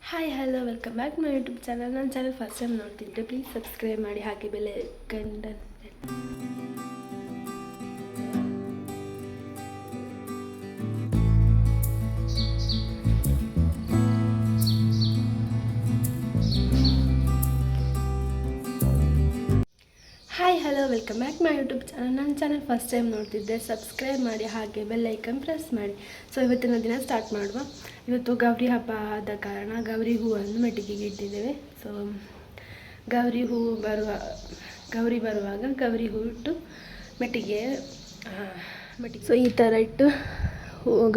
Hi hello welcome back my YouTube channel. ನನ್ನ channel first time ನೋಡ್ತಿದ್ದರೆ please subscribe ಮಾಡಿ, ಹಾಗೆ ಬೆಲೆ ಗಂಡ. Hi hello welcome back my YouTube channel. ನನ್ನ ಚಾನಲ್ ಫಸ್ಟ್ ಟೈಮ್ ನೋಡ್ತಿದ್ದೆ ಸಬ್ಸ್ಕ್ರೈಬ್ ಮಾಡಿ, ಹಾಗೆ ಬೆಲ್ ಐಕನ್ ಪ್ರೆಸ್ ಮಾಡಿ. ಸೊ ಇವತ್ತಿನ ದಿನ ಸ್ಟಾರ್ಟ್ ಮಾಡುವ. ಇವತ್ತು ಗೌರಿ ಹಬ್ಬ ಆದ ಕಾರಣ ಗೌರಿ ಹೂವನ್ನು ಮೆಟ್ಟಿಗೆಗೆ ಇಟ್ಟಿದ್ದೇವೆ. ಸೊ ಗೌರಿ ಬರುವಾಗ ಗೌರಿ ಹೂ ಇಟ್ಟು ಮೆಟ್ಟಿಗೆ. ಸೊ ಈ ಥರ ಇಟ್ಟು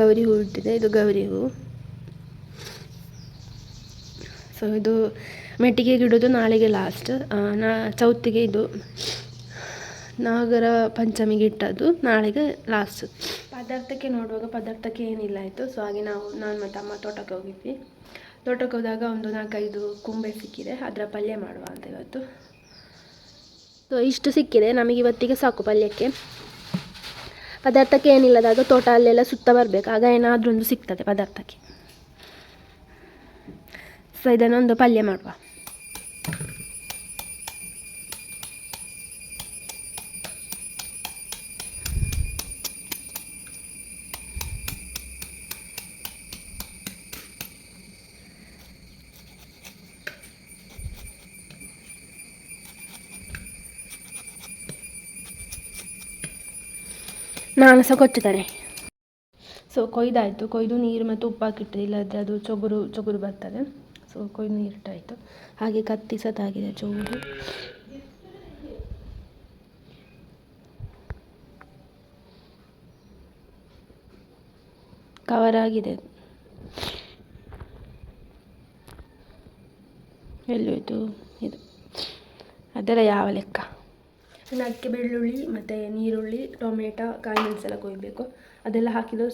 ಗೌರಿ ಹೂ ಇಟ್ಟಿದೆ. ಇದು ಗೌರಿ ಹೂ. ಸೊ ಇದು ಮೆಟ್ಟಿಗೆಗೆ ಇಡೋದು ನಾಳೆಗೆ ಲಾಸ್ಟ್. ಚೌತಿಗೆ ಇದು ನಾಗರ ಪಂಚಮಿಗೆ ಇಟ್ಟದ್ದು, ನಾಳೆಗೆ ಲಾಸ್ಟ್. ಪದಾರ್ಥಕ್ಕೆ ನೋಡುವಾಗ ಪದಾರ್ಥಕ್ಕೆ ಏನಿಲ್ಲ ಆಯಿತು. ಸೊ ಹಾಗೆ ನಾನು ಮತ್ತು ಅಮ್ಮ ತೋಟಕ್ಕೆ ಹೋಗಿದ್ವಿ. ತೋಟಕ್ಕೆ ಹೋದಾಗ ಒಂದು 4-5 ಕುಂಬೆ ಸಿಕ್ಕಿದೆ. ಅದರ ಪಲ್ಯ ಮಾಡುವ ಅಂತ ಇವತ್ತು. ಸೊ ಇಷ್ಟು ಸಿಕ್ಕಿದೆ ನಮಗೆ ಇವತ್ತಿಗೆ ಸಾಕು ಪಲ್ಯಕ್ಕೆ. ಪದಾರ್ಥಕ್ಕೆ ಏನಿಲ್ಲದಾಗ ತೋಟ ಅಲ್ಲೆಲ್ಲ ಸುತ್ತ ಬರಬೇಕು, ಆಗ ಏನಾದರೂ ಒಂದು ಸಿಗ್ತದೆ ಪದಾರ್ಥಕ್ಕೆ. ಸೊ ಇದನ್ನೊಂದು ಪಲ್ಯ ಮಾಡುವ. ನಾನು ಸಹ ಕೊಚ್ಚುತ್ತೇನೆ. ಸೊ ಕೊಯ್ದಾಯಿತು. ಕೊಯ್ದು ನೀರು ಮತ್ತು ಉಪ್ಪು ಹಾಕಿಟ್ಟು, ಇಲ್ಲದ್ರೆ ಅದು ಚೊಗುರು ಬರ್ತದೆ. ಸೊ ಕೊಯ್ದು ನೀರಿಟ್ಟಾಯಿತು. ಹಾಗೆ ಕತ್ತಿ ಸತಾಗಿದೆ ಚೂರು. ಕವರ್ ಆಗಿದೆ. ಎಲ್ಲೋಯ್ತು ಇದು? ಅದೆಲ್ಲ ಯಾವ ಲೆಕ್ಕ? ಅಕ್ಕಿ, ಬೆಳ್ಳುಳ್ಳಿ ಮತ್ತು ನೀರುಳ್ಳಿ, ಟೊಮೆಟೊ, ಕಾಯಿ ಮೆಣಸೆಲ್ಲ ಕೊಯ್ಯಬೇಕು. ಅದೆಲ್ಲ ಹಾಕಿದ್ದು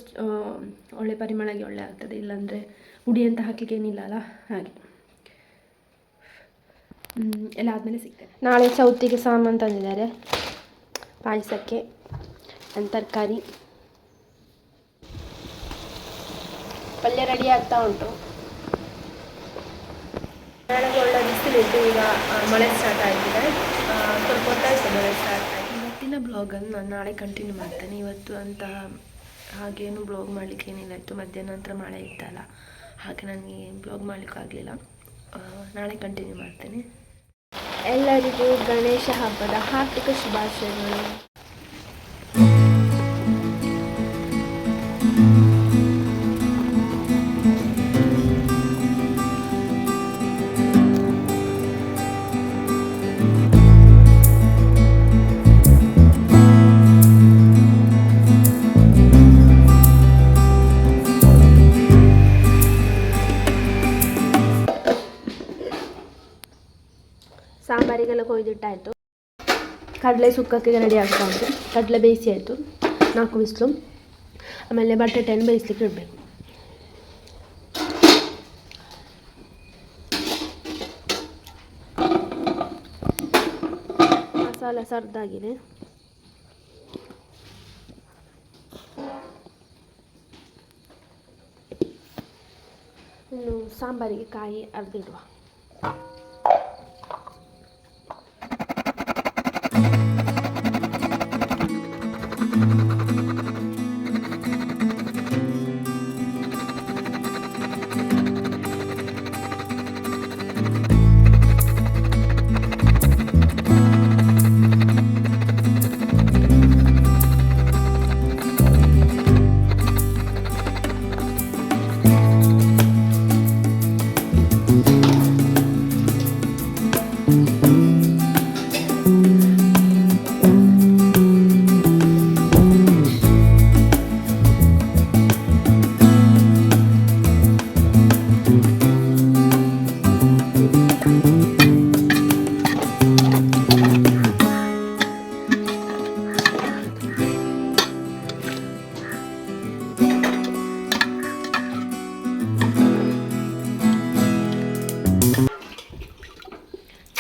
ಒಳ್ಳೆ ಪರಿಮಳಗೆ ಒಳ್ಳೆ ಆಗ್ತದೆ. ಇಲ್ಲಾಂದರೆ ಹುಡಿ ಅಂತ ಹಾಕಲಿಕ್ಕೆ ಏನಿಲ್ಲ ಅಲ್ಲ, ಹಾಗೆ ಎಲ್ಲ ಆದಮೇಲೆ ಸಿಗ್ತದೆ. ನಾಳೆ ಚೌತಿಗೆ ಸಾಮಾನು ತಂದಿದ್ದಾರೆ. ಪಾಯಸಕ್ಕೆ ತರಕಾರಿ, ಪಲ್ಯ ರೆಡಿ ಆಗ್ತಾ ಉಂಟು. ನಾಳೆಗೆ ಒಳ್ಳೆ ಬಿಸಿಲಿತ್ತು. ಈಗ ಮಳೆ ಸ್ಟಾರ್ಟ್ ಆಗಿದೆ. ಸ್ವಲ್ಪ ಹೊತ್ತಾಯಿತು ಮಳೆ ಸ್ಟಾರ್ಟ್ ಆಗಿ. ಇವತ್ತಿನ ಬ್ಲಾಗನ್ನು ನಾನು ನಾಳೆ ಕಂಟಿನ್ಯೂ ಮಾಡ್ತೇನೆ. ಇವತ್ತು ಅಂತ ಹಾಗೇನು ಬ್ಲಾಗ್ ಮಾಡಲಿಕ್ಕೆ ಏನಿಲ್ಲ ಇತ್ತು. ಮಧ್ಯಾಹ್ನ ನಂತರ ಮಳೆ ಇತ್ತಲ್ಲ, ಹಾಗೆ ನನಗೆ ಬ್ಲಾಗ್ ಮಾಡಲಿಕ್ಕಾಗಲಿಲ್ಲ. ನಾಳೆ ಕಂಟಿನ್ಯೂ ಮಾಡ್ತೇನೆ. ಎಲ್ಲರಿಗೂ ಗಣೇಶ ಹಬ್ಬದ ಹಾರ್ದಿಕ ಶುಭಾಶಯಗಳು. ಸಾಂಬಾರಿಗೆಲ್ಲ ಕೊಯ್ದಿಟ್ಟಾಯಿತು. ಕಡಲೆ ಸುಕ್ಕಕ್ಕೆ ರೆಡಿ ಆಗ್ತಾ ಉಂಟು. ಕಡಲೆ ಬೇಯಿಸಿ ಆಯಿತು, 4 ಬಿಸಿಲು. ಆಮೇಲೆ ಬಟಾಟೆಯನ್ನು ಬೇಯಿಸ್ಲಿಕ್ಕೆ ಇಡಬೇಕು. ಮಸಾಲೆ ಸರ್ದಾಗಿದೆ. ಇನ್ನು ಸಾಂಬಾರಿಗೆ ಕಾಯಿ ಅರ್ದಿಡುವ.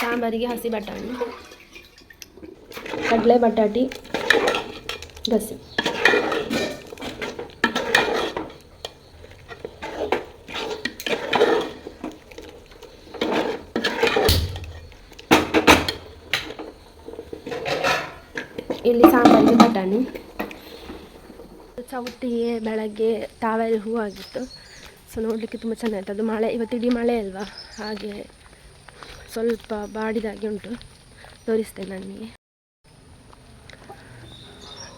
ಸಾಂಬಾರಿಗೆ ಹಸಿ ಬಟಾಣಿ, ಕಡಲೆ ಬಟಾಟಿ ಗಸಿ, ಇಲ್ಲಿ ಸಾಂಬಾರಿಗೆ ಬಟಾಣಿ. ಚೌತಿಗೆ ಬೆಳಗ್ಗೆ ತಾವರೆ ಹೂ ಆಗಿತ್ತು. ಸೊ ನೋಡಲಿಕ್ಕೆ ತುಂಬ ಚೆನ್ನಾಗಿತ್ತು. ಅದು ಮಳೆ, ಇವತ್ತು ಇಡೀ ಮಳೆ ಅಲ್ವಾ, ಹಾಗೆ ಸ್ವಲ್ಪ ಬಾಡಿದಾಗೆ ಉಂಟು. ತೋರಿಸ್ತೇನೆ ನನಗೆ.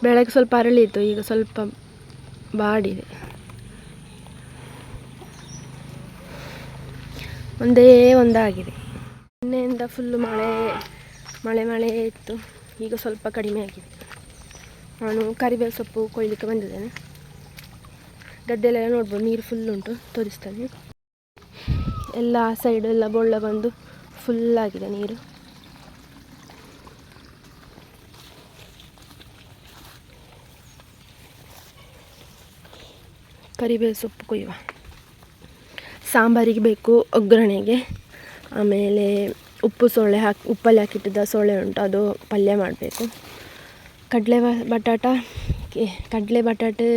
ಬೆಳಗ್ಗೆ ಸ್ವಲ್ಪ ಅರಳಿತ್ತು, ಈಗ ಸ್ವಲ್ಪ ಬಾಡಿದೆ. ಒಂದೇ ಒಂದಾಗಿದೆ. ನಿನ್ನೆಯಿಂದ ಫುಲ್ಲು ಮಳೆ ಇತ್ತು. ಈಗ ಸ್ವಲ್ಪ ಕಡಿಮೆ ಆಗಿದೆ. ನಾನು ಕರಿಬೇವು ಸೊಪ್ಪು ಕೊಯ್ಲಿಕ್ಕೆ ಬಂದಿದ್ದೇನೆ. ಗದ್ದೆಲೆಲ್ಲ ನೋಡ್ಬೋದು, ನೀರು ಫುಲ್ ಉಂಟು. ತೋರಿಸ್ತೇನೆ. ಎಲ್ಲ ಆ ಸೈಡು ಎಲ್ಲ ಬೊಳ್ಳ ಬಂದು ಫುಲ್ಲಾಗಿದೆ ನೀರು. ಕರಿಬೇವು ಸೊಪ್ಪು ಕೊಯ್ಯುವ. ಸಾಂಬಾರಿಗೆ ಬೇಕು, ಒಗ್ಗರಣೆಗೆ. ಆಮೇಲೆ ಉಪ್ಪಲ್ಲಿ ಹಾಕಿಟ್ಟಿದ್ದ ಸೊಳ್ಳೆ ಉಂಟು, ಅದು ಪಲ್ಯ ಮಾಡಬೇಕು. ಕಡಲೆ ಬಟಾಟೆ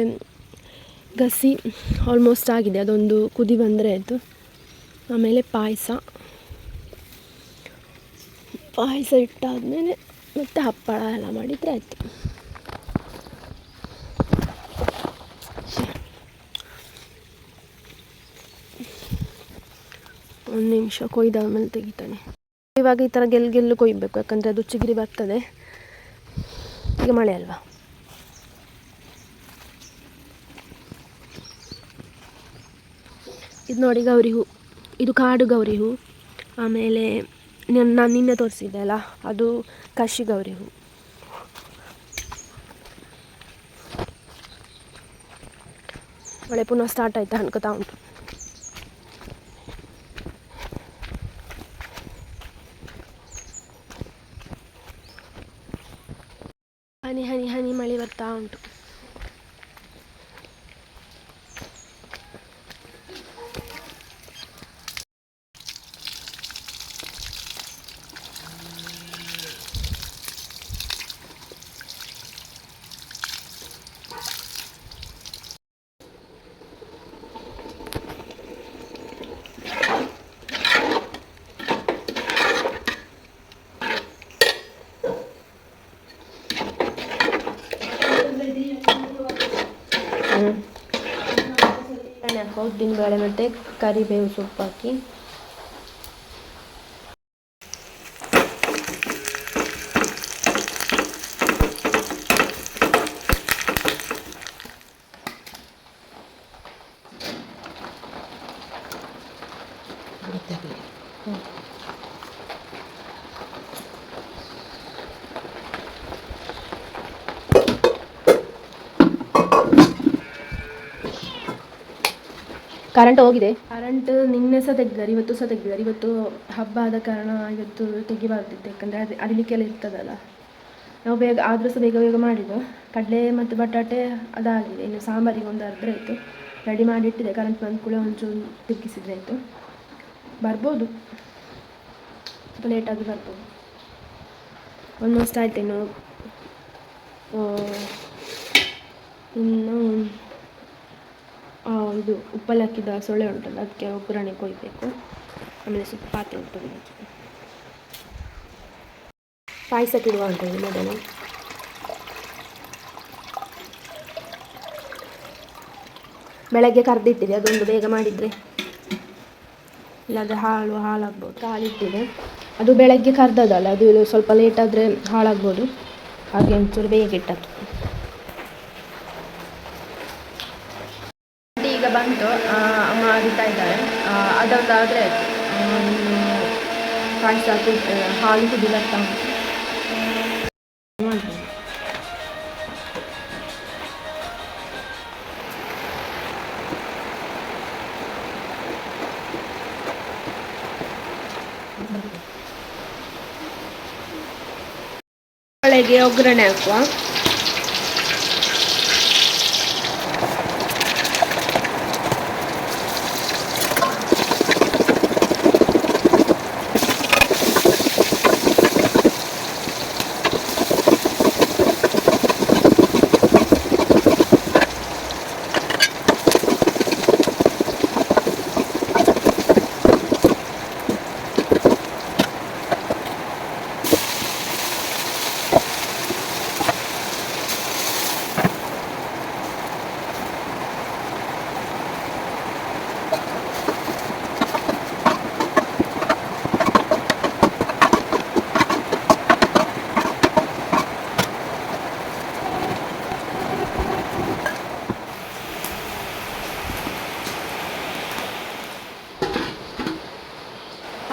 ಗಸಿ ಆಲ್ಮೋಸ್ಟ್ ಆಗಿದೆ, ಅದೊಂದು ಕುದಿ ಬಂದರೆ ಆಯಿತು. ಆಮೇಲೆ ಪಾಯಸ ಇಟ್ಟಾದಮೇಲೆ ಮತ್ತು ಹಪ್ಪಳ ಎಲ್ಲ ಮಾಡಿದರೆ ಆಯಿತು. ಒಂದು ನಿಮಿಷ ಕೊಯ್ದಾದ್ಮೇಲೆ ತೆಗಿತಾನೆ. ಇವಾಗ ಈ ಥರ ಗೆಲ್ಲು ಕೊಯ್ಯಬೇಕು, ಯಾಕಂದರೆ ಅದು ಚಿಗುರಿ ಬರ್ತದೆ. ಈಗ ಮಳೆ ಅಲ್ವಾ. ಇದು ನೋಡಿ ಗೌರಿ ಹೂ, ಇದು ಕಾಡು ಗೌರಿ ಹೂ. ಆಮೇಲೆ ನಾನು ನಿನ್ನೆ ತೋರಿಸಿದ್ದೆ ಅಲ್ಲ, ಅದು ಕಸಿ ಗೌರಿ ಹೂ. ಮಳೆ ಪುನಃ ಸ್ಟಾರ್ಟ್ ಆಯ್ತಾ ಅನ್ಕೋತಾ ಉಂಟು. ಹನಿ ಮಳೆ ಬರ್ತಾ ಉಂಟು. ಉದ್ದಿನಬೇಳೆ ಮತ್ತು ಕರಿಬೇವು ಸೊಪ್ಪು ಹಾಕಿ ಕರೆಂಟ್ ಹೋಗಿದೆ. ಕರೆಂಟ್ ನಿನ್ನೆ ಸಹ ತೆಗ್ದಿದ್ದಾರೆ, ಇವತ್ತು ಸಹ ತೆಗ್ದಿದ್ದಾರೆ. ಇವತ್ತು ಹಬ್ಬ ಆದ ಕಾರಣ ಇವತ್ತು ತೆಗಿಬಾರ್ದಿತ್ತು, ಯಾಕಂದರೆ ಅಡಿಲಿಕ್ಕೆಲ್ಲ ಇರ್ತದಲ್ಲ. ನಾವು ಆದರೂ ಸಹ ಬೇಗ ಮಾಡಿದ್ದು. ಕಡಲೆ ಮತ್ತು ಬಟಾಟೆ ಅದಾಗಿದೆ. ಇನ್ನು ಸಾಂಬಾರಿಗೆ ಒಂದು ಅರ್ಧ ಆಯಿತು, ರೆಡಿ ಮಾಡಿಟ್ಟಿದೆ. ಕರೆಂಟ್ ಬಂದ ಕೂಡ ಒಂಚೂರು ತಿರುಗಿಸಿದ್ರೆ ಆಯಿತು. ಬರ್ಬೋದು, ಸ್ವಲ್ಪ ಲೇಟಾಗಿ ಬರ್ಬೋದು. ಆಲ್ಮೋಸ್ಟ್ ಆಯ್ತು. ಇನ್ನು ಇದು ಉಪ್ಪಲ್ಲಿ ಹಾಕಿದ ಸೊಳ್ಳೆ ಉಂಟಲ್ಲ, ಅದಕ್ಕೆ ಒಗ್ಗರಣೆ ಕೊಯ್ಬೇಕು. ಆಮೇಲೆ ಸ್ವಲ್ಪ ಪಾತ್ರೆ ಉಂಟು, ಪಾಯಸಕ್ಕೆ ಇಡುವ ಅಂತ ಹೇಳಿ ಮೊದಲು. ಬೆಳಗ್ಗೆ ಕರೆದಿಟ್ಟಿದೆ, ಅದೊಂದು ಬೇಗ ಮಾಡಿದರೆ, ಇಲ್ಲಾಂದರೆ ಹಾಳಾಗ್ಬೋದು. ಹಾಲಿಟ್ಟಿದೆ, ಅದು ಬೆಳಗ್ಗೆ ಕರೆದದಲ್ಲ, ಅದು ಸ್ವಲ್ಪ ಲೇಟಾದರೆ ಹಾಳಾಗ್ಬೋದು. ಹಾಗೆ ಒಂಚೂರು ಬೇಗ ಇಟ್ಟದ್ದು. ಈಗ ಬಂತು, ಅಮ್ಮ ಅರಿತಾ ಇದ್ದಾರೆ. ಅದೊಂದಾದರೆ ಪಾಯಸ ಹಾಲು ಕುದಿ ಬರ್ತಾ ಉಂಟು. ಒಳಗೆ ಒಗ್ಗರಣೆ ಹಾಕುವ.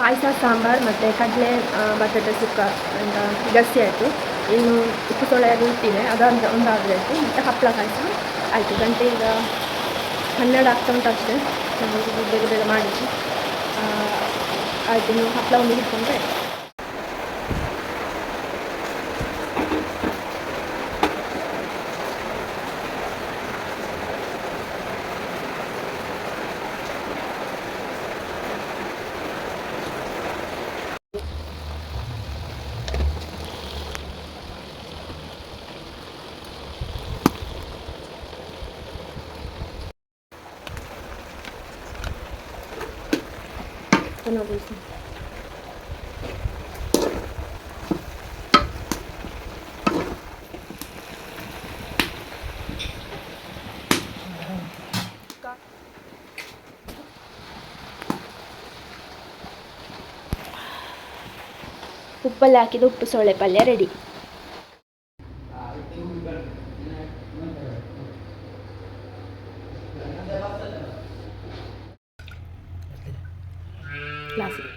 ಪಾಯಸ, ಸಾಂಬಾರು ಮತ್ತು ಕಡಲೆ ಬಟಾಟೆ ಸುಕ್ಕ ಅಂತ ಗಸಿ ಆಯಿತು. ಇನ್ನು ಉಪ್ಪು ಸೊಳ್ಳೆ ಅದು ಇಟ್ಟಿದೆ, ಅದೊಂದು ಒಂದಾಗಬೇಕು. ಮತ್ತು ಹಪ್ಪಳ ಪಾಯಸ ಆಯಿತು. ಗಂಟೆ ಈಗ 12 ಆಗ್ತಾ ಉಂಟು ಅಷ್ಟೇ. ನಾವು ಬೇಗ ಬೇಗ ಮಾಡಿದ್ವಿ. ಆಯಿತು, ನೀವು ಹಪ್ಪಳ ಒಂದು ಹಿಡ್ಕೊಂಡ್ರೆ ನೋಡಿ. ಉಪ್ಪಲ್ಲಿ ಹಾಕಿದ ಉಪ್ಪು ಸೊಳ್ಳೆ ಪಲ್ಯ ರೆಡಿ. ಕ್ಲಾಸಿಗೆ